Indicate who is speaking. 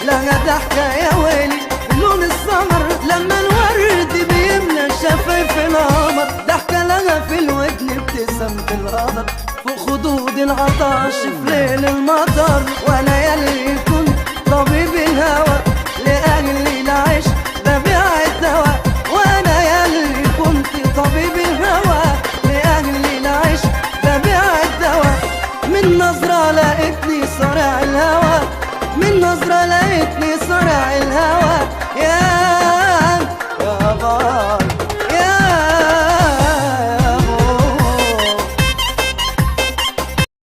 Speaker 1: لها ضحكة يا ويلي لون السمر لما الورد بيملى شفايف القمر، ضحكة لها في الودن ابتسامة القدر فوق خدود العطش في ليل المطر. وانا ياللي كنت طبيب الهوى لأجل العشق ببيع الدواء، وانا ياللي كنت طبيب الهوى لأجل العشق ببيع الدواء. من نظرة لقيتني صارع الهوى، من نظرة لقيتني صارع الهوى يا